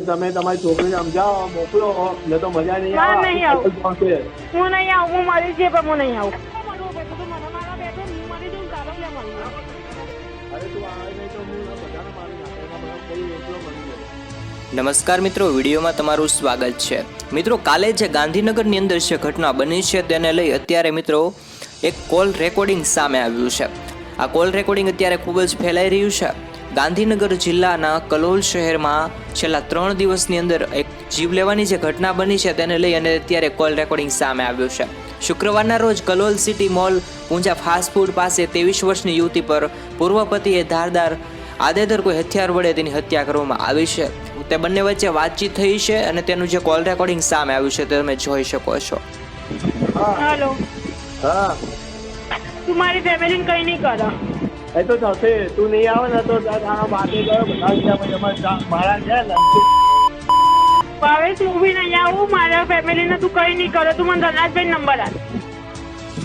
તમે તમારી છોકરીને સમજાવો, મોકલો, ને તો મજા નહીં ના, આવે. નહીં આવું. આવશે. હું નહીં આવું, હું મરી જઈએ પણ હું નહીં આવું. મળવું બેઠું તો મને મારા બેઠો હું મરી જઉં તારો લે મળવું. અરે તું આવે નહીં તો હું બધાને મારી નાખે. એના બધા કોઈ એકલો મળી જાય. નમસ્કાર મિત્રો, વિડીયોમાં તમારું સ્વાગત છે. મિત્રો, કાલે જે ગાંધીનગરની અંદર જે ઘટના બની છે તેને લઈ અત્યારે મિત્રો એક કોલ રેકોર્ડિંગ સામે આવ્યું છે. આ કોલ રેકોર્ડિંગ અત્યારે ખૂબ જ ફેલાઈ રહ્યું છે. ગાંધીનગર જિલ્લાના કલોલ શહેરમાં છેલ્લા 3 દિવસની અંદર એક જીવ લેવાની જે ઘટના બની છે તેને લઈ અને અત્યારે કોલ રેકોર્ડિંગ સામે આવ્યું છે. શુક્રવારના રોજ Kalol city mall Poonja fast food પાસે 23 વર્ષની યુવતી પર પૂર્વ પતિએ ધારદાર આડેધડ કોઈ હથિયાર વડે તેની હત્યા કરવામાં આવી છે. તે બંને વચ્ચે વાતચીત થઈ છે અને તેનું જે કોલ રેકોર્ડિંગ સામે આવ્યું છે તે તમે જોઈ શકો છો. હાલો, હા, તું મારી ફેમિલીને કંઈ નહીં કરો. એ તો થશે. તું નહીં આવે ને તો તારા બાપે ગયો બધા બીજા પછી મારા છે ને. ભાવેશ, હું બી નહીં આવું. મારા ફેમિલીને તું કંઈ નહીં કરો. તું મને ધનરાજભાઈ નંબર આપ.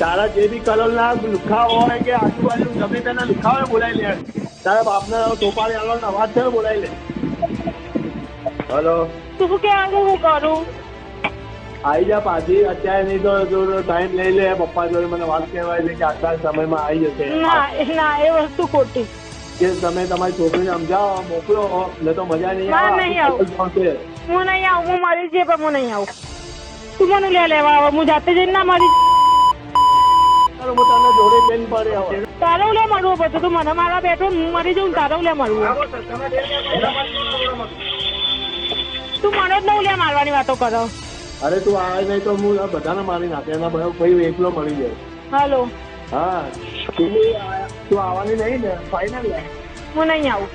તારા જે બી કલોલના લુખાવ હોય કે આજુબાજુ ગમે તેના લુખાવ હોય બોલાવી લે. તારા બાપને ટોપાળી આલવાનો અવાજ છે બોલાવી લે. હલો, તું શું કહેવાનું હું કરું? આવી જા પાછી. અત્યારે નહીં તો ટાઈમ લઈ લે. પપ્પા જોડે મને વાત કહેવાય છે કે આટલા સમયમાં આવી જશે. ના, એ વસ્તુ ખોટી. કે તમે તમારી છોકરીને સમજાવો, મોકલો, ને તો મજા નહીં ના, આવે. નહીં આવું. આવશે. હું નહીં આવું, હું મરી જઈએ પણ હું નહીં આવું. તું મને લેવા આવો, હું જાતે જઈને ના મરી. ચાલો, હું તને જોડે બેન પડે હવે. તારો લે મળવું પડતું. તું મને મારા બેઠો હું મરી જાઉં તારો લે મળવું. તું મને જ નહીં લે મારવાની વાતો કરો. અરે તું આવે નહીં તો હું આ બધાને મારી નાખે. એના બધા કોઈ એકલો મળી જાય. હાલો, હા, તું આવવાની નહીં ને? ફાઇનલ ને? હું નહીં આવું.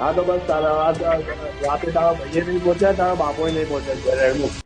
હા તો બસ તારા રાતે તારા ભાઈએ નહીં પહોંચ્યા, તારા બાપોએ નહીં પહોંચ્યા.